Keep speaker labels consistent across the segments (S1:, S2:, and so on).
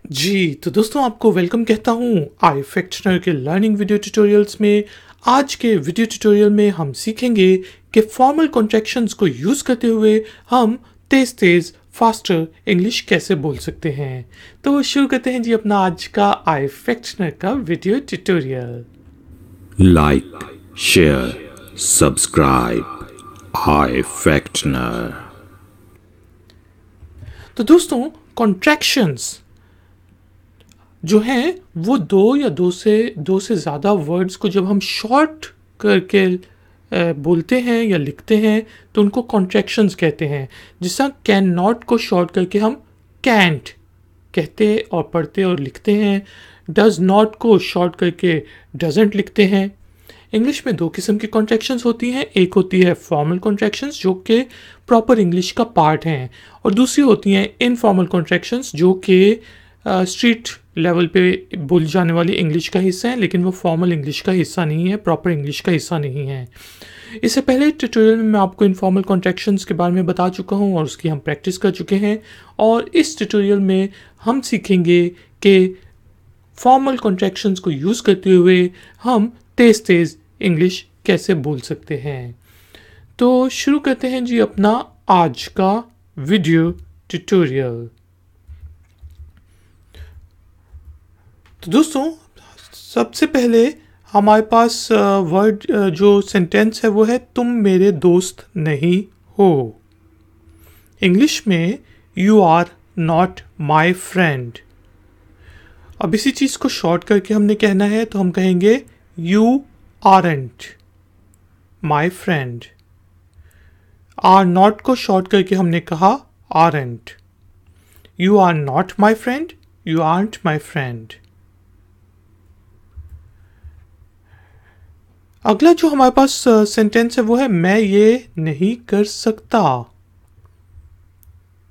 S1: जी, तो दोस्तों आपको वेलकम कहता हूँ आई फैक्शनर के लर्निंग वीडियो ट्यूटोरियल्स में। आज के वीडियो ट्यूटोरियल में हम सीखेंगे कि फॉर्मल कॉन्ट्रैक्शंस को यूज़ करते हुए हम तेज़ तेज़ फास्टर इंग्लिश कैसे बोल सकते हैं। तो शुरू करते हैं जी अपना आज का आई फैक्शनर का video tutorial.
S2: Like, share, subscribe. iFactner.
S1: तो दोस्तों कॉन्ट्रैक्शंस जो हैं वो दो से ज़्यादा वर्ड्स को जब हम शॉर्ट करके बोलते हैं या लिखते हैं तो उनको कॉन्ट्रैक्शंस कहते हैं। जिसका कैन नॉट को शॉर्ट करके हम कैंट कहते और पढ़ते और लिखते हैं। डज नॉट को शॉर्ट करके डजेंट लिखते हैं। इंग्लिश में दो किस्म की कॉन्ट्रैक्शंस होती हैं। एक होती है फॉर्मल कॉन्ट्रैक्शंस जो कि प्रॉपर इंग्लिश का पार्ट हैं, और दूसरी होती हैं इनफॉर्मल कॉन्ट्रैक्शंस जो कि स्ट्रीट लेवल पे बोली जाने वाली इंग्लिश का हिस्सा है, लेकिन वो फॉर्मल इंग्लिश का हिस्सा नहीं है, प्रॉपर इंग्लिश का हिस्सा नहीं है। इससे पहले ट्यूटोरियल में मैं आपको इनफॉर्मल कॉन्ट्रैक्शंस के बारे में बता चुका हूँ और उसकी हम प्रैक्टिस कर चुके हैं, और इस ट्यूटोरियल में हम सीखेंगे कि फॉर्मल कॉन्ट्रैक्शंस को यूज़ करते हुए हम तेज़ तेज़ इंग्लिश कैसे बोल सकते हैं। तो शुरू करते हैं जी अपना आज का वीडियो ट्यूटोरियल। तो दोस्तों सबसे पहले हमारे पास वर्ड जो सेंटेंस है वो है तुम मेरे दोस्त नहीं हो। इंग्लिश में you are not my friend. अब इसी चीज़ को शॉर्ट करके हमने कहना है तो हम कहेंगे you aren't my friend. Are not को शॉर्ट करके हमने कहा aren't. You are not my friend, you aren't my friend. अगला जो हमारे पास सेंटेंस है वो है मैं ये नहीं कर सकता।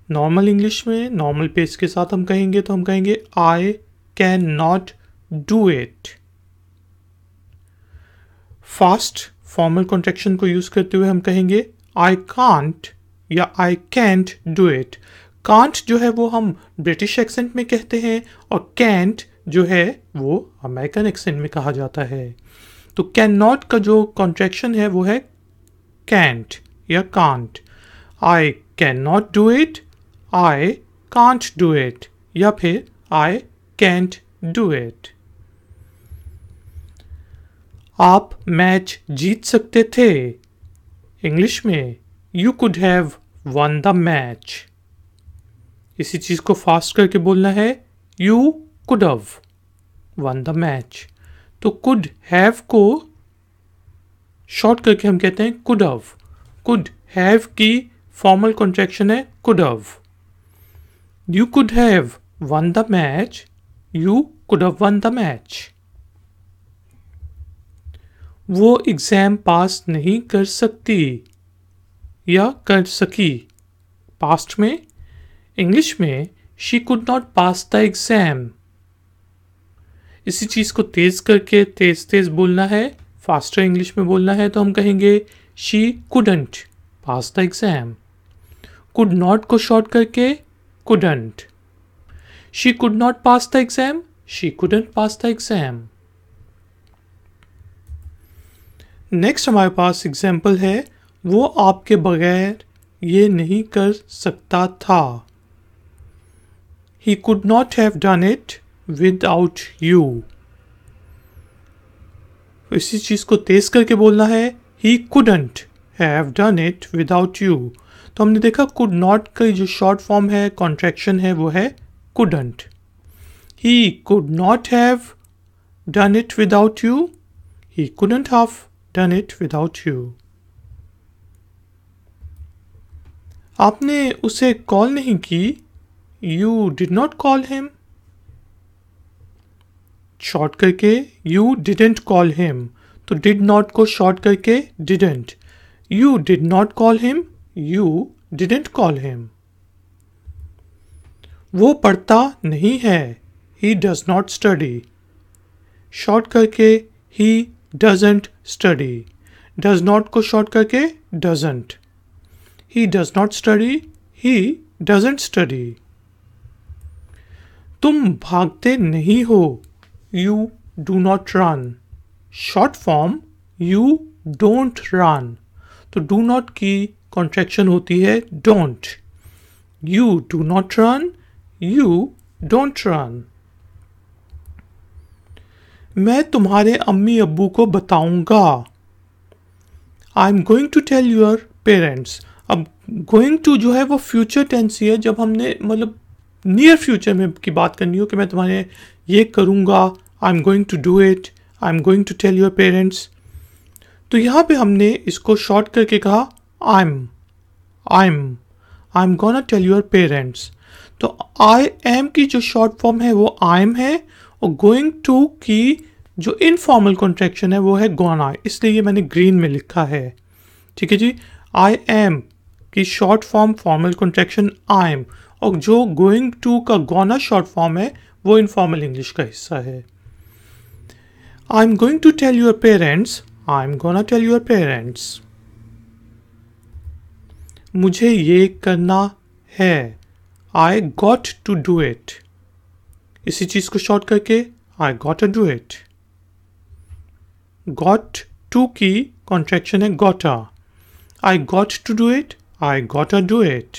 S1: नॉर्मल इंग्लिश में नॉर्मल पेस के साथ हम कहेंगे तो हम कहेंगे I can not do it. Fast formal contraction को यूज करते हुए हम कहेंगे आई कांट या I can't do it. Can't जो है वो हम ब्रिटिश एक्सेंट में कहते हैं, और कैंट जो है वो अमेरिकन एक्सेंट में कहा जाता है। तो कैन नॉट का जो कॉन्ट्रैक्शन है वो है कैंट या can't. I can not do it, I can't do it, या फिर आई कैंट डू इट। आप मैच जीत सकते थे। इंग्लिश में you could have one the match. इसी चीज को फास्ट करके बोलना है you could have one the match. तो कुड हैव को शॉर्ट करके हम कहते हैं कुड हैव। कुड हैव की फॉर्मल कॉन्ट्रैक्शन है could have. You could have one the match, you could have one the match. वो एग्जाम पास नहीं कर सकती या कर सकी। पास्ट में इंग्लिश में she could not pass the exam. इसी चीज को तेज करके तेज तेज बोलना है, फास्टर इंग्लिश में बोलना है तो हम कहेंगे she couldn't pass the exam. Could not को शॉर्ट करके couldn't. She could not pass the exam, she couldn't pass the exam. Next हमारे पास एग्जाम्पल है वो आपके बगैर ये नहीं कर सकता था। He could not have done it without you. इसी चीज को तेज करके बोलना है he couldn't have done it without you। तो हमने देखा could not का जो शॉर्ट फॉर्म है कॉन्ट्रैक्शन है वो है couldn't। He could not have done it without you, he couldn't have done it without you। आपने उसे कॉल नहीं की, you did not call him। Short करके you didn't call him, तो did not को शॉर्ट करके didn't। You did not call him, you didn't call him। वो पढ़ता नहीं है, he does not study। Short करके he doesn't study। does not को शॉर्ट करके doesn't। He does not study, he doesn't study। तुम भागते नहीं हो, you do not run. Short form you don't run, तो डू नॉट की कॉन्ट्रैक्शन होती है don't. You do not run, you don't run. मैं तुम्हारे अम्मी अब्बू को बताऊंगा, I am going to tell your parents. अब गोइंग टू जो है वो फ्यूचर टेंस ही है, जब हमने मतलब नियर फ्यूचर में की बात करनी हो कि मैं तुम्हारे ये करूँगा, I am going to do it, I am going to tell your parents. तो यहाँ पे हमने इसको शॉर्ट करके कहा I am gonna tell your parents. तो आई एम की जो शॉर्ट फॉर्म है वो आई एम है, और गोइंग टू की जो इनफॉर्मल कॉन्ट्रैक्शन है वो है गोना, इसलिए ये मैंने ग्रीन में लिखा है। ठीक है जी, आई एम की short form formal contraction I am, और जो गोइंग टू का गोना शॉर्ट फॉर्म है वो इनफॉर्मल इंग्लिश का हिस्सा है। I am going to tell your parents, I am gonna tell your parents. मुझे ये करना है, I got to do it. इसी चीज को शॉर्ट करके I got to do it. Got to की कॉन्ट्रैक्शन है gotta, I got to do it, I gotta do it.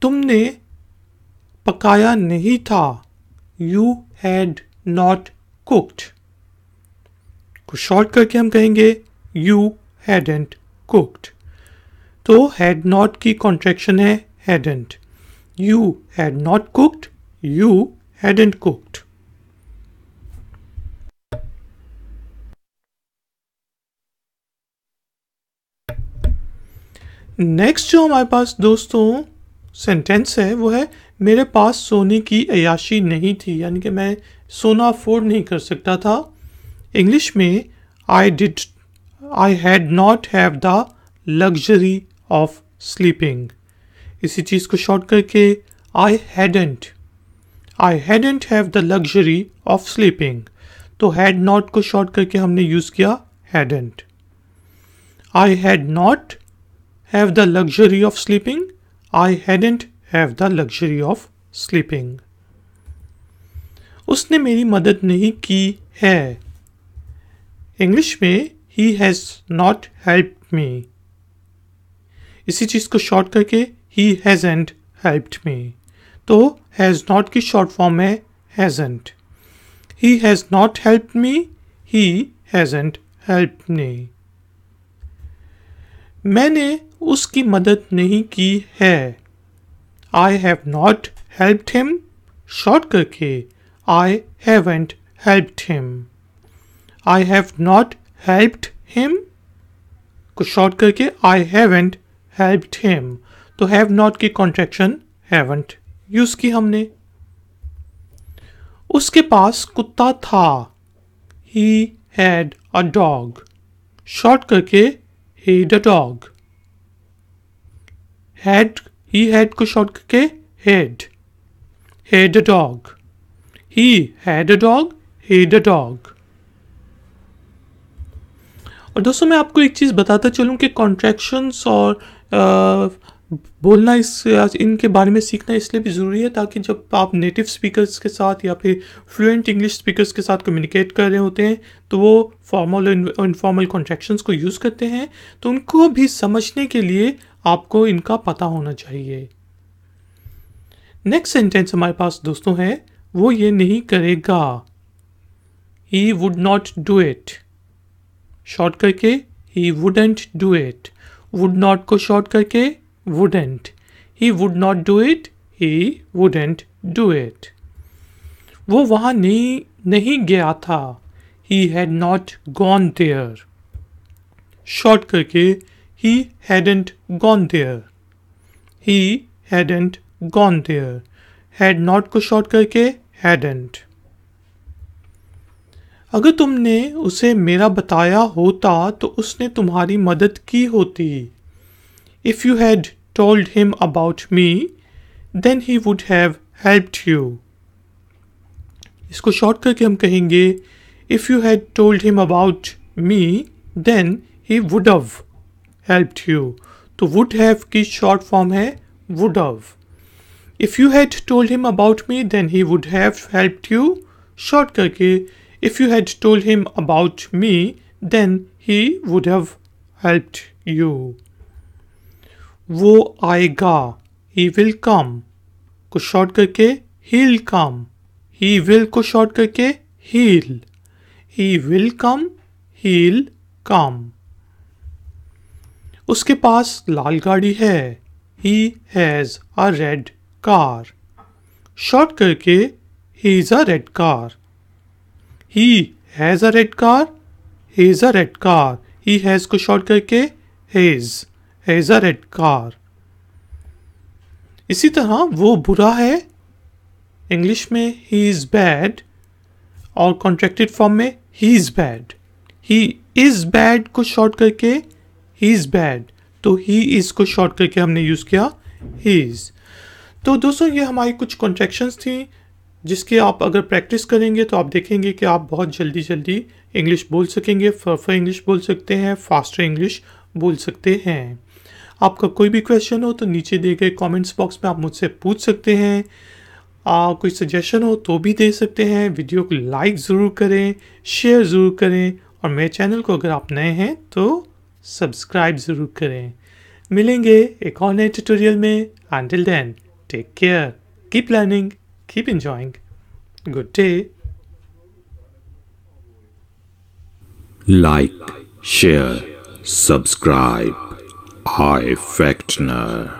S1: तुमने पकाया नहीं था, यू हैड नॉट कुक्ड। को शॉर्ट करके हम कहेंगे यू हैडंट कुक्ड। तो हैड नॉट की कॉन्ट्रैक्शन है hadn't. You had not cooked, you hadn't cooked. Next जो हमारे पास दोस्तों सेंटेंस है वो है मेरे पास सोने की अय्याशी नहीं थी, यानी कि मैं सोना अफोर्ड नहीं कर सकता था। इंग्लिश में I had not have the luxury of sleeping. इसी चीज को शॉर्ट करके I hadn't have the luxury of sleeping. तो हैड नॉट को शॉर्ट करके हमने यूज किया hadn't. I had not have the luxury of sleeping, I hadn't have the luxury of sleeping. उसने मेरी मदद नहीं की है। इंग्लिश में he has not helped me। इसी चीज को शॉर्ट करके he hasn't helped me। तो has not की शॉर्ट फॉर्म है hasn't। He has not helped me, he hasn't helped me। मैंने उसकी मदद नहीं की है। I have not helped him, short करके I haven't helped him. I have not helped him को शॉर्ट करके आई हैवंट हेल्प्ड हिम। तो हैव नॉट की कॉन्ट्रैक्शन हैवंट यूज की हमने। उसके पास कुत्ता था, he had a dog, short करके had a dog। he had को शॉर्ट करके had a dog। he had a dog, had a dog। और दोस्तों मैं आपको एक चीज़ बताता चलूँ कि कॉन्ट्रैक्शंस और बोलना इनके बारे में सीखना इसलिए भी ज़रूरी है ताकि जब आप नेटिव स्पीकर्स के साथ या फिर फ्लुएंट इंग्लिश स्पीकर्स के साथ कम्युनिकेट कर रहे होते हैं तो वो फॉर्मल और इनफॉर्मल कॉन्ट्रैक्शंस को यूज़ करते हैं, तो उनको भी समझने के लिए आपको इनका पता होना चाहिए। नेक्स्ट सेंटेंस हमारे पास दोस्तों है वो ये नहीं करेगा। He would not do it, short करके he wouldn't do it. Would not को शॉर्ट करके wouldn't। he would not do it, he wouldn't do it। वो वहाँ नहीं गया था, he had not gone there, short करके he hadn't gone there, he hadn't gone there। had not को short करके hadn't। अगर तुमने उसे मेरा बताया होता तो उसने तुम्हारी मदद की होती। If you had told him about me, then he would have helped you। इसको शॉर्ट करके हम कहेंगे If you had told him about me, then he would have helped you। तो would have की शॉर्ट फॉर्म है would have। If you had told him about me, then he would have helped you. Short करके if you had told him about me, then he would have helped you. वो आएगा, he will come को short करके he'll come. He will को short करके he'll. He will come, he'll come. उसके पास लाल गाड़ी है. He has a red car. Short करके he is a red car. He has a red car. He is a red car. He has को short करके his. Has a red car. इसी तरह वो बुरा है. इंग्लिश में he is bad और कॉन्ट्रैक्टेड फॉर्म में he is bad. He is bad को शॉर्ट करके he is bad. तो he is को शॉर्ट करके हमने यूज़ किया his. तो दोस्तों ये हमारी कुछ कॉन्ट्रैक्शंस थी जिसके आप अगर प्रैक्टिस करेंगे तो आप देखेंगे कि आप बहुत जल्दी जल्दी इंग्लिश बोल सकेंगे. फर्फर इंग्लिश बोल सकते हैं, फास्टर इंग्लिश बोल सकते हैं. आपका कोई भी क्वेश्चन हो तो नीचे दिए गए कमेंट्स बॉक्स में आप मुझसे पूछ सकते हैं. कोई सजेशन हो तो भी दे सकते हैं. वीडियो को लाइक ज़रूर करें, शेयर ज़रूर करें और मेरे चैनल को अगर आप नए हैं तो सब्सक्राइब ज़रूर करें. मिलेंगे एक और नए ट्यूटोरियल में. Until then, take care, keep learning, keep enjoying. Good day.
S2: Like, share, subscribe. Hi Factner.